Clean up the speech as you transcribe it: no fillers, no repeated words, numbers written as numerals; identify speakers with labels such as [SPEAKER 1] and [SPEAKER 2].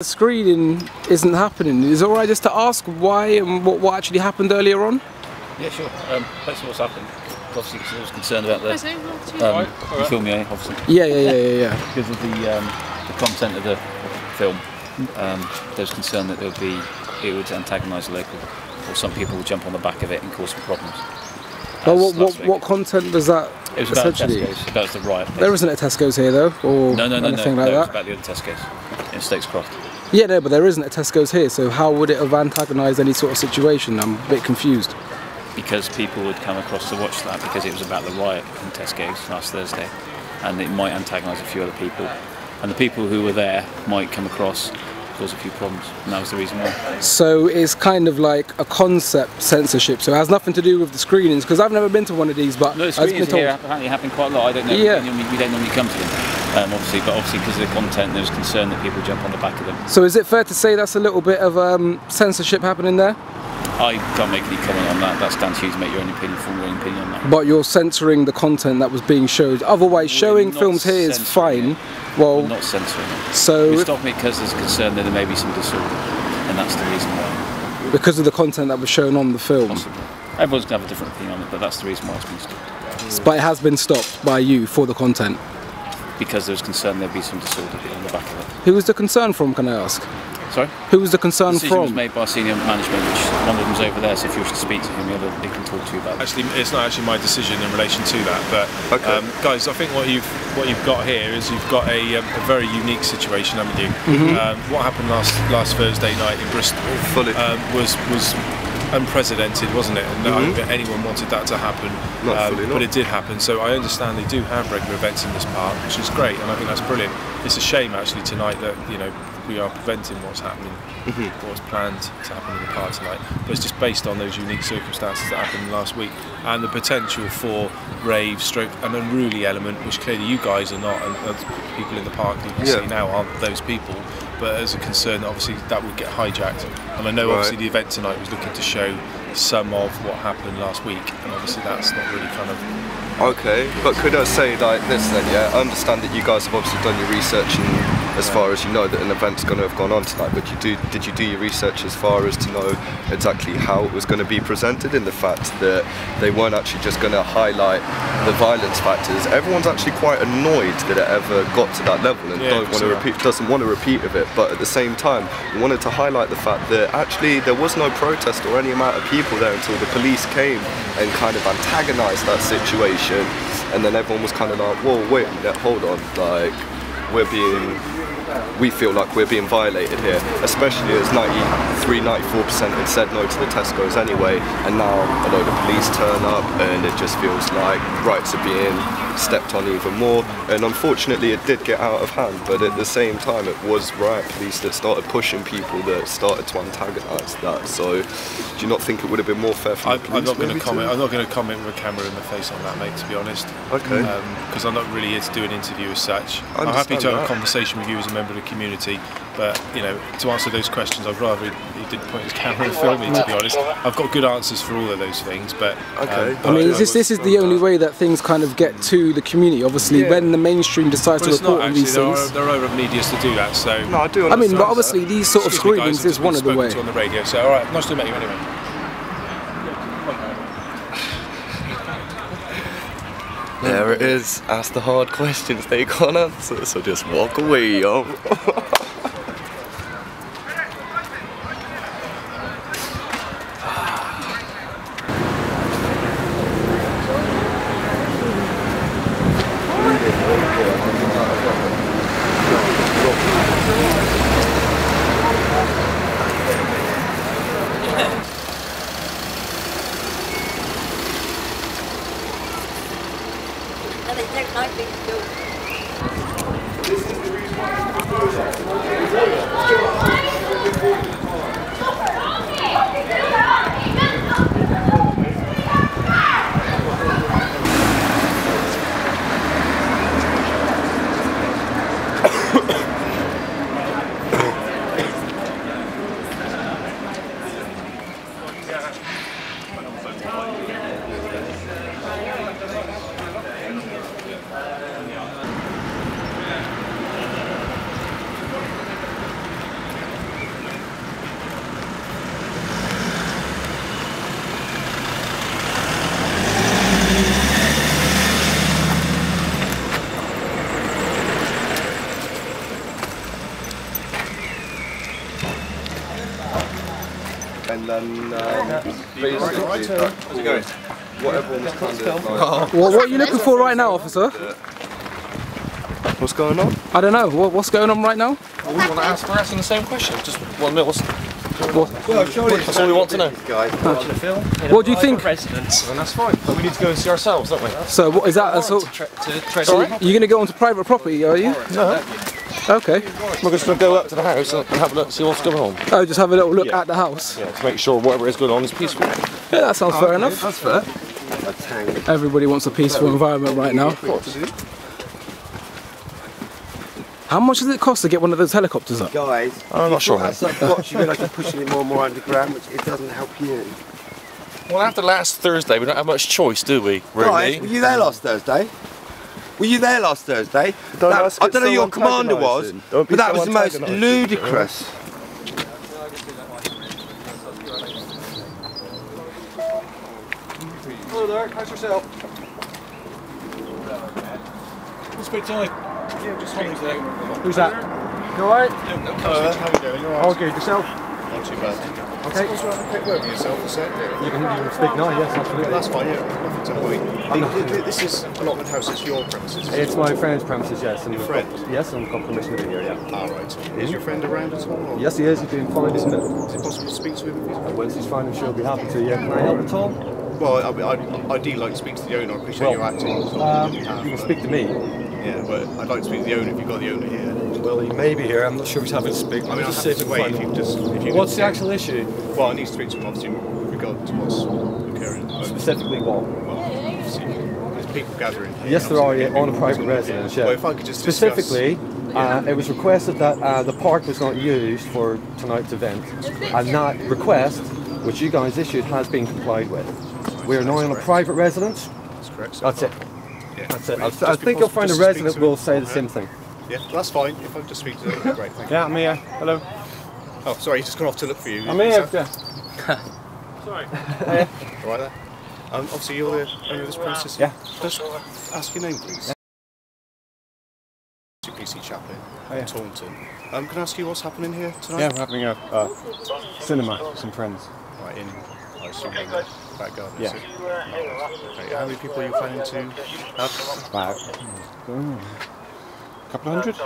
[SPEAKER 1] The screening isn't happening. Is it alright just to ask why and what actually happened earlier on?
[SPEAKER 2] Yeah, sure. Basically what's happened, obviously because I was concerned about the film, yeah, obviously.
[SPEAKER 1] Yeah.
[SPEAKER 2] Because of the content of the film, there was concern that it would antagonise the local, or some people would jump on the back of it and cause some problems.
[SPEAKER 1] What content does that
[SPEAKER 2] it was about
[SPEAKER 1] essentially?
[SPEAKER 2] Tesco's, about the riot. Basically.
[SPEAKER 1] There isn't a Tesco's here though, or anything like that?
[SPEAKER 2] It was about the other Tesco's in Stokes Croft.
[SPEAKER 1] Yeah, no, but there isn't a Tesco's here, so how would it have antagonised any sort of situation? I'm a bit confused.
[SPEAKER 2] Because people would come across to watch that because it was about the riot in Tesco's last Thursday, and it might antagonise a few other people, and the people who were there might come across, cause a few problems, and that was the reason why.
[SPEAKER 1] So it's kind of like a concept censorship, so it has nothing to do with the screenings, because I've never been to one of these, but
[SPEAKER 2] no, the screenings here apparently happen quite a lot. I don't know.
[SPEAKER 1] Yeah.
[SPEAKER 2] We don't normally come to them. Obviously because of the content, there's concern that people jump on the back of them.
[SPEAKER 1] So is it fair to say that's a little bit of censorship happening there?
[SPEAKER 2] I can't make any comment on that. That's down to you to make your own opinion, form your own opinion on that.
[SPEAKER 1] But you're censoring the content that was being showed. Otherwise, showing films here is fine. Well,
[SPEAKER 2] we're not censoring it.
[SPEAKER 1] So
[SPEAKER 2] we stop it because there's concern that there may be some disorder, and that's the reason why.
[SPEAKER 1] Because of the content that was shown on the film.
[SPEAKER 2] Possibly. Everyone's going to have a different opinion on it, but that's the reason why it's been stopped.
[SPEAKER 1] But it has been stopped by you for the content.
[SPEAKER 2] Because there was concern there'd be some disorder on the back of it.
[SPEAKER 1] Who was the concern from, can I ask?
[SPEAKER 2] Sorry?
[SPEAKER 1] Who was the concern
[SPEAKER 2] the decision
[SPEAKER 1] from?
[SPEAKER 2] was made by senior management, which one of them's over there, so if you wish to speak to him, he can talk to you about it.
[SPEAKER 3] Actually, it's not actually my decision in relation to that, but guys, I think what you've got here is you've got a very unique situation, haven't you? Mm-hmm. What happened last Thursday night in Bristol was unprecedented, wasn't it? And I don't think anyone wanted that to happen, but it did happen. So I understand they do have regular events in this park, which is great, and I think that's brilliant. It's a shame actually tonight that we are preventing what's happening, what was planned to happen in the park tonight. But it's just based on those unique circumstances that happened last week and the potential for rave, stroke, an unruly element, which clearly you guys are not, and people in the park you can see now aren't those people. But as a concern, obviously that would get hijacked. And I know obviously the event tonight was looking to show some of what happened last week, and obviously that's not really kind of...
[SPEAKER 4] Okay, but could I say like this then, yeah? I understand that you guys have obviously done your research and as far as you know that an event's going to have gone on tonight, but did you do your research as far as to know exactly how it was going to be presented, in the fact that they weren't actually just going to highlight the violence factors? Everyone's actually quite annoyed that it ever got to that level and doesn't want to repeat of it, but at the same time we wanted to highlight the fact that actually there was no protest or any amount of people there until the police came and kind of antagonised that situation, and then everyone was kind of like, whoa, wait a minute, hold on, like we feel like we're being violated here, especially as 93–94% had said no to the Tesco's anyway, and now a load of police turn up and it just feels like rights are being stepped on even more, and unfortunately it did get out of hand, but at the same time it was riot police that started pushing people that started to antagonise that. So do you not think it would have been more fair for the police?
[SPEAKER 3] I'm not going to comment. I'm not going to comment with a camera in the face on that, mate, to be honest.
[SPEAKER 4] Okay.
[SPEAKER 3] Because I'm not really here to do an interview as such. I'm happy to have a conversation with you as a member of the community, but to answer those questions, I'd rather he didn't point his camera and film me, to be honest. I've got good answers for all of those things, but
[SPEAKER 1] I mean, this is the only way that things kind of get to the community. Obviously, when the mainstream decides to report on these things,
[SPEAKER 3] there are other medias to do that. So
[SPEAKER 4] no, I do.
[SPEAKER 1] I mean, but obviously these sort of screenings is one of the ways.
[SPEAKER 3] On the radio. So all right, nice to meet you anyway.
[SPEAKER 4] There it is. Ask the hard questions they can't answer, so just walk away, yo.
[SPEAKER 5] They take my things too.
[SPEAKER 6] This is the reason why I propose that.
[SPEAKER 4] And then basically, how's it going? What everyone's kind of like...
[SPEAKER 1] What are you looking for right now, officer?
[SPEAKER 4] What's going on?
[SPEAKER 1] I don't know. What's going on right now?
[SPEAKER 5] We want to ask, we're asking the same question. Just want to know
[SPEAKER 6] That's
[SPEAKER 5] all we want to know.
[SPEAKER 1] What do you think?
[SPEAKER 5] Residents, and that's fine. But we need to go and see ourselves, don't we?
[SPEAKER 1] So what is that? So you're going to go onto private property, are you?
[SPEAKER 5] No.
[SPEAKER 1] Okay.
[SPEAKER 5] We're just going to go up to the house and have a look, see what's going on.
[SPEAKER 1] Oh, just have a little look at the house.
[SPEAKER 5] Yeah, to make sure whatever is going on is peaceful.
[SPEAKER 1] Yeah, that sounds fair enough.
[SPEAKER 4] That's fair.
[SPEAKER 1] Everybody wants a peaceful environment right now. How much does it cost to get one of those helicopters up?
[SPEAKER 6] Guys,
[SPEAKER 5] I'm not sure.
[SPEAKER 6] As I've got, you realise you're pushing it more and more underground, which it doesn't help you.
[SPEAKER 5] Well, after last Thursday, we don't have much choice, do we? Really?
[SPEAKER 6] Guys, were you there last Thursday? Were you there last Thursday? I don't know who your commander was, but that was the most ludicrous.
[SPEAKER 3] Hello there, how's yourself? We'll speak to you. Yeah, just speak to you.
[SPEAKER 1] Who's that? You alright?
[SPEAKER 3] How are you doing?
[SPEAKER 1] All good. Yourself?
[SPEAKER 3] Not too bad.
[SPEAKER 1] Okay.
[SPEAKER 3] Just want to quick word with yourself, is that?
[SPEAKER 1] You can speak now, yes, absolutely.
[SPEAKER 3] That's fine, yeah, nothing to avoid. This is allotment house, it's your premises.
[SPEAKER 7] It's my friend's premises, yes. And
[SPEAKER 3] Your friend?
[SPEAKER 7] Yes, and we've got permission to be here, yeah.
[SPEAKER 3] Ah, right. Is your friend around at all? Or?
[SPEAKER 7] Yes, he is. He's doing fine, isn't it?
[SPEAKER 3] Is it possible to speak to him?
[SPEAKER 7] Once he's fine, I'm sure he'll be happy to. Yeah, can I help at all?
[SPEAKER 3] Well, I'd ideally like to speak to the owner. I appreciate your acting.
[SPEAKER 7] You can speak to me.
[SPEAKER 3] Yeah, but I'd like to speak to the owner if you've got the owner here.
[SPEAKER 7] Well, he may be here. I'm not sure if he's having to speak.
[SPEAKER 3] I mean, I'll have to wait if you just...
[SPEAKER 7] What's the actual issue?
[SPEAKER 3] Well, I need to speak to him, obviously, with regard to what's occurring.
[SPEAKER 7] Specifically what?
[SPEAKER 3] Well, obviously, there's people gathering here.
[SPEAKER 7] Yes, there are, yeah, on a private residence, yeah.
[SPEAKER 3] Well, if I could just
[SPEAKER 7] Specifically, it was requested that the park was not used for tonight's event, and that request, which you guys issued, has been complied with. We are now on a private residence.
[SPEAKER 3] That's correct.
[SPEAKER 7] That's it.
[SPEAKER 3] Yeah.
[SPEAKER 7] That's it. I think you'll find a resident will say the same thing.
[SPEAKER 3] Yeah, that's fine. If I could just speak to them, that'd be great. Thank you.
[SPEAKER 7] Yeah, I'm here. Hello.
[SPEAKER 3] Oh, sorry, he's just gone off to look for you.
[SPEAKER 7] I'm here.
[SPEAKER 3] Sorry. All right there. Obviously, you're the owner of this premises.
[SPEAKER 7] Yeah.
[SPEAKER 3] Just ask your name, please. SBCC Chaplain, Taunton. Can I ask you what's happening here tonight?
[SPEAKER 7] Yeah, we're having a cinema with some friends.
[SPEAKER 3] Right, I assume in the back garden.
[SPEAKER 7] Yeah.
[SPEAKER 3] Okay, how many people are you planning to have?
[SPEAKER 7] About a couple of hundred.